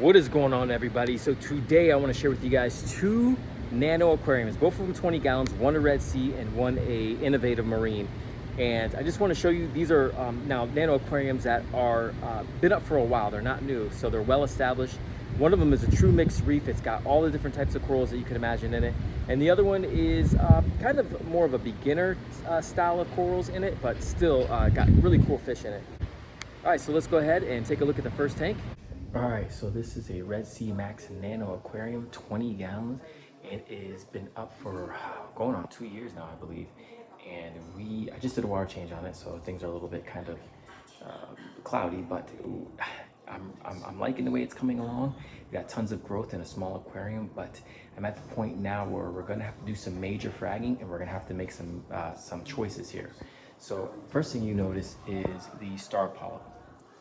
What is going on, everybody? So today I want to share with you guys two Nano aquariums, both of them 20 gallons, one a Red Sea and one a Innovative Marine. And I just want to show you, these are now Nano aquariums that are been up for a while. They're not new, so they're well established. One of them is a true mixed reef. It's got all the different types of corals that you can imagine in it. And the other one is kind of more of a beginner style of corals in it, but still got really cool fish in it. All right, so let's go ahead and take a look at the first tank. All right, so this is a Red Sea Max Nano Aquarium, 20 gallons. It has been up for going on 2 years now, I believe. And I just did a water change on it, so things are a little bit kind of cloudy, but I'm liking the way it's coming along. We got tons of growth in a small aquarium, but I'm at the point now where we're gonna have to do some major fragging and we're gonna have to make some choices here. So first thing you notice is the star polyp.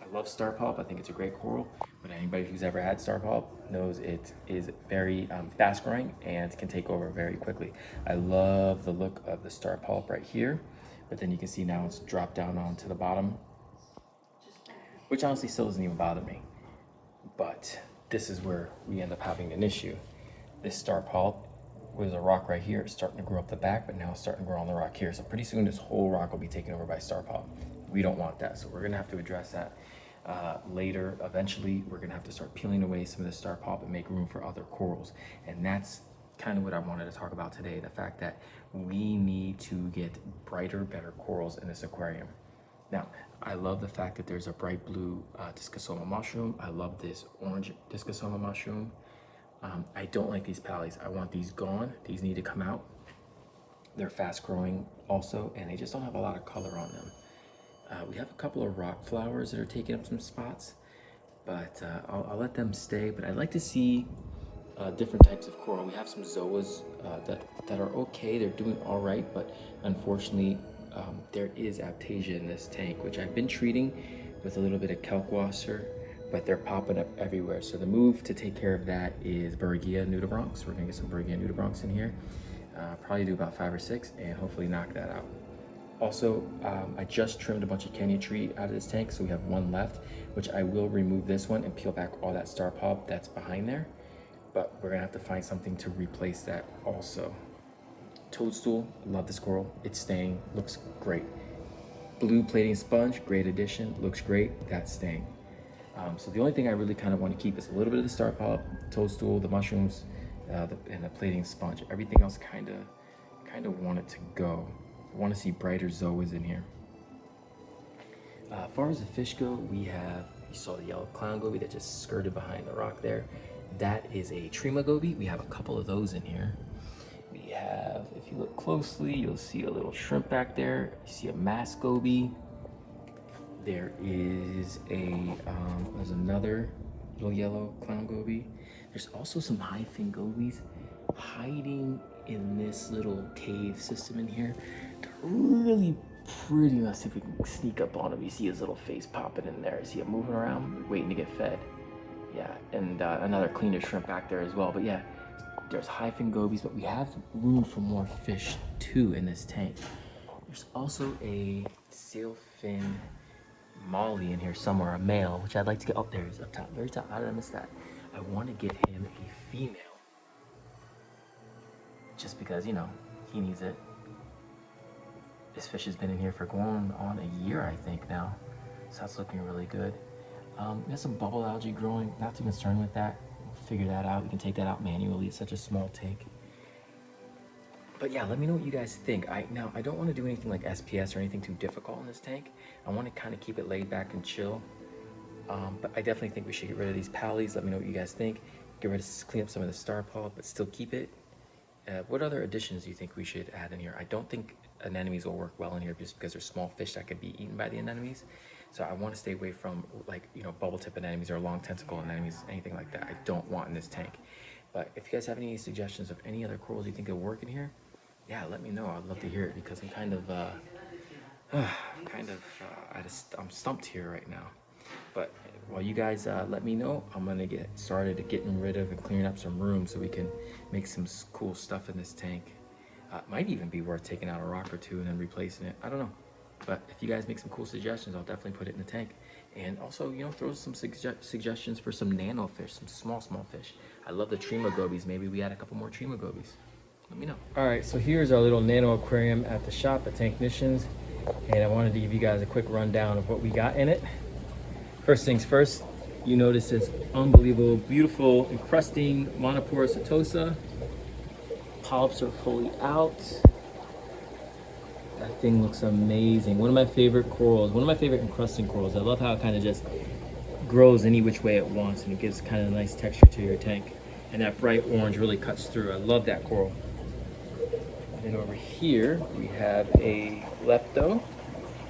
I love star polyp. I think it's a great coral, but anybody who's ever had star polyp knows it is very fast growing and can take over very quickly. I love the look of the star polyp right here, but then you can see now it's dropped down onto the bottom, which honestly still doesn't even bother me. But this is where we end up having an issue. This star polyp was a rock right here. It's starting to grow up the back, but now it's starting to grow on the rock here. So pretty soon this whole rock will be taken over by star polyp. We don't want that, so we're gonna have to address that later. Eventually, we're gonna have to start peeling away some of the star polyp and make room for other corals. And that's kind of what I wanted to talk about today, the fact that we need to get brighter, better corals in this aquarium. Now, I love the fact that there's a bright blue discosoma mushroom. I love this orange discosoma mushroom. I don't like these pallies. I want these gone. These need to come out. They're fast growing also, and they just don't have a lot of color on them. We have a couple of rock flowers that are taking up some spots, but I'll let them stay. But I'd like to see different types of coral. We have some zoas that are okay. They're doing all right, but unfortunately, there is aptasia in this tank, which I've been treating with a little bit of kalkwasser, but they're popping up everywhere. So the move to take care of that is Bergia nudibranchs. We're gonna get some Bergia nudibranchs in here. Probably do about 5 or 6 and hopefully knock that out. Also, I just trimmed a bunch of Kenya tree out of this tank, so we have one left, which I will remove this one and peel back all that star polyp that's behind there. But we're gonna have to find something to replace that also. Toadstool, love this coral. It's staying, looks great. Blue plating sponge, great addition, looks great, that's staying. So the only thing I really kind of want to keep is a little bit of the star polyp, toadstool, the mushrooms, and the plating sponge. Everything else kind of want it to go. I want to see brighter zoas in here. As far as the fish go, you saw the yellow clown goby that just skirted behind the rock there. That is a trima goby. We have a couple of those in here. We have, if you look closely, you'll see a little shrimp back there. You see a mask goby. There is there's another little yellow clown goby. There's also some high fin gobies hiding in this little cave system in here. They're really pretty. Let's see if we can sneak up on him. You see his little face popping in there. See him moving around, waiting to get fed. Yeah, and another cleaner shrimp back there as well. But yeah, there's high fin gobies, but we have room for more fish too in this tank. There's also a sailfin molly in here somewhere, a male, which I'd like to get. Oh, there he is up top, very top. How did I miss that? I want to get him a female, just because, you know, he needs it. This fish has been in here for going on a year, I think now, so that's looking really good. There's some bubble algae growing, not too concerned with that. We'll figure that out. We can take that out manually. It's such a small tank. But yeah, let me know what you guys think. Now, I don't want to do anything like SPS or anything too difficult in this tank. I want to kind of keep it laid back and chill. But I definitely think we should get rid of these pallies. Let me know what you guys think. Clean up some of the star polyp, but still keep it. What other additions do you think we should add in here? I don't think anemones will work well in here just because they're small fish that could be eaten by the anemones. So I want to stay away from, like, you know, bubble tip anemones or long tentacle anemones, anything like that. I don't want in this tank. But if you guys have any suggestions of any other corals you think will work in here, yeah, let me know. I'd love to hear it, because I'm I'm stumped here right now. But while you guys let me know, I'm gonna get started getting rid of and clearing up some room so we can make some cool stuff in this tank. Might even be worth taking out a rock or two and then replacing it. I don't know. But if you guys make some cool suggestions, I'll definitely put it in the tank. And also, you know, throw some suggestions for some nano fish, some small fish. I love the Trima gobies. Maybe we add a couple more Trima gobies. Let me know. All right, so here's our little nano aquarium at the shop at Tanknitions. And I wanted to give you guys a quick rundown of what we got in it. First things first, you notice this unbelievable, beautiful, encrusting monopora setosa. Polyps are fully out. That thing looks amazing. One of my favorite corals, one of my favorite encrusting corals. I love how it kind of just grows any which way it wants, and it gives kind of a nice texture to your tank. And that bright orange really cuts through. I love that coral. And over here, we have a lepto,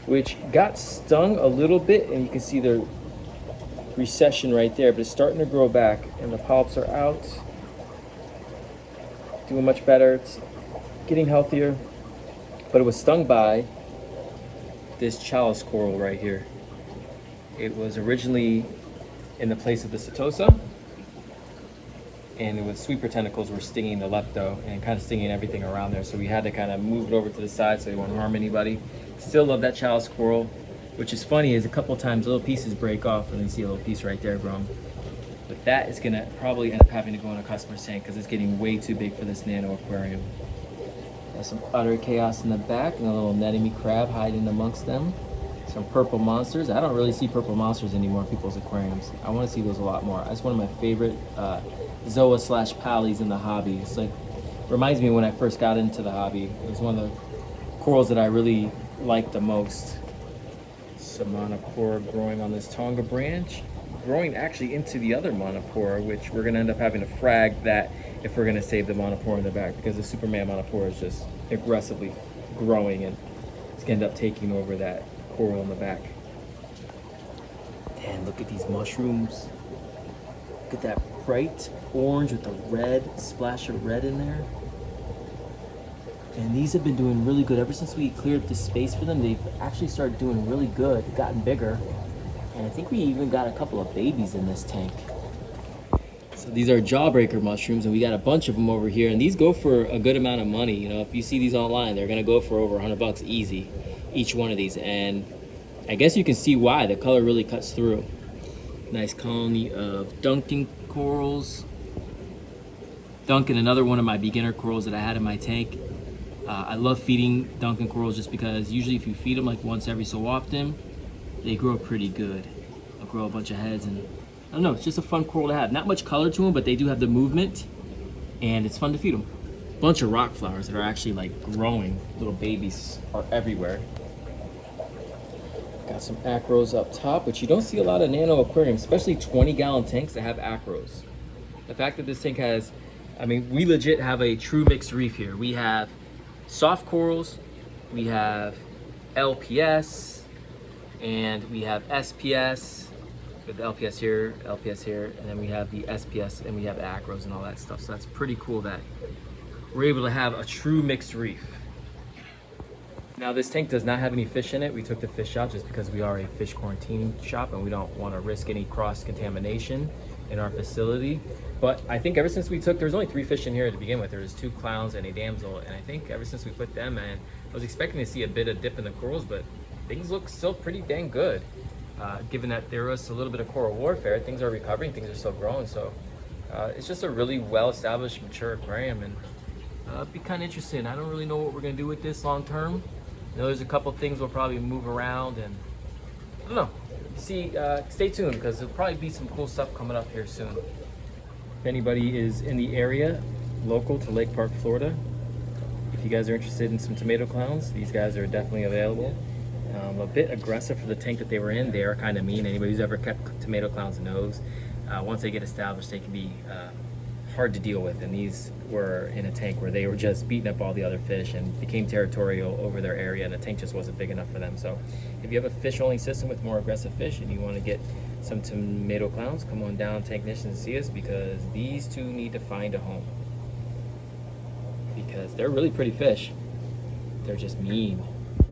which got stung a little bit, and you can see the recession right there, but it's starting to grow back, and the polyps are out. Doing much better. It's getting healthier. But it was stung by this chalice coral right here. It was originally in the place of the setosa, and it was sweeper tentacles were stinging the lepto and kind of stinging everything around there. So we had to kind of move it over to the side so it won't harm anybody. Still love that chalice coral, which is funny is a couple times little pieces break off, and you see a little piece right there growing. But that is gonna probably end up having to go in a customer's tank because it's getting way too big for this nano aquarium. There's some utter chaos in the back and a little anemone crab hiding amongst them. Some purple monsters. I don't really see purple monsters anymore in people's aquariums. I want to see those a lot more. That's one of my favorite Zoa / Pallies in the hobby. It's like, reminds me when I first got into the hobby. It was one of the corals that I really liked the most. Some monopora growing on this Tonga branch. Growing actually into the other monopora, which we're going to end up having to frag that if we're going to save the monopora in the back, because the Superman monopora is just aggressively growing and it's going to end up taking over that coral in the back. And look at these mushrooms. Look at that bright orange with the red splash of red in there. And these have been doing really good ever since we cleared the space for them. They've actually started doing really good, gotten bigger. And I think we even got a couple of babies in this tank. So these are jawbreaker mushrooms, and we got a bunch of them over here, and these go for a good amount of money. You know, if you see these online, they're gonna go for over $100 easy, each one of these. And I guess you can see why. The color really cuts through. Nice colony of Duncan corals. Duncan, another one of my beginner corals that I had in my tank. I love feeding Duncan corals just because usually if you feed them like once every so often, they grow pretty good. They'll grow a bunch of heads, and I don't know, it's just a fun coral to have. Not much color to them, but they do have the movement, and it's fun to feed them. Bunch of rock flowers that are actually like growing. Little babies are everywhere. Got some acros up top, which you don't see a lot of nano aquariums, especially 20-gallon tanks that have acros. The fact that this tank has, I mean, we legit have a true mixed reef here. We have soft corals, we have LPS, and we have SPS. With the LPS here, and then we have the SPS, and we have the acros and all that stuff. So that's pretty cool that we're able to have a true mixed reef. Now this tank does not have any fish in it. We took the fish out just because we are a fish quarantine shop and we don't want to risk any cross-contamination in our facility. But I think ever since we took, there's only 3 fish in here to begin with. There's 2 clowns and a damsel, and I think ever since we put them in, I was expecting to see a bit of dip in the corals, but things look still pretty dang good. Given that there was a little bit of coral warfare, things are recovering, things are still growing. So it's just a really well-established, mature aquarium, and it'd be kind of interesting. I don't really know what we're gonna do with this long term. You know, there's a couple things we'll probably move around, and I don't know. See, stay tuned because there'll probably be some cool stuff coming up here soon. If anybody is in the area, local to Lake Park, Florida, if you guys are interested in some tomato clowns, these guys are definitely available. A bit aggressive for the tank that they were in. They are kind of mean. Anybody who's ever kept tomato clowns knows. Once they get established, they can be hard to deal with. And these were in a tank where they were just beating up all the other fish and became territorial over their area, and the tank just wasn't big enough for them. So if you have a fish-only system with more aggressive fish and you want to get some tomato clowns, come on down to Tanknitions and see us, because these two need to find a home. Because they're really pretty fish. They're just mean.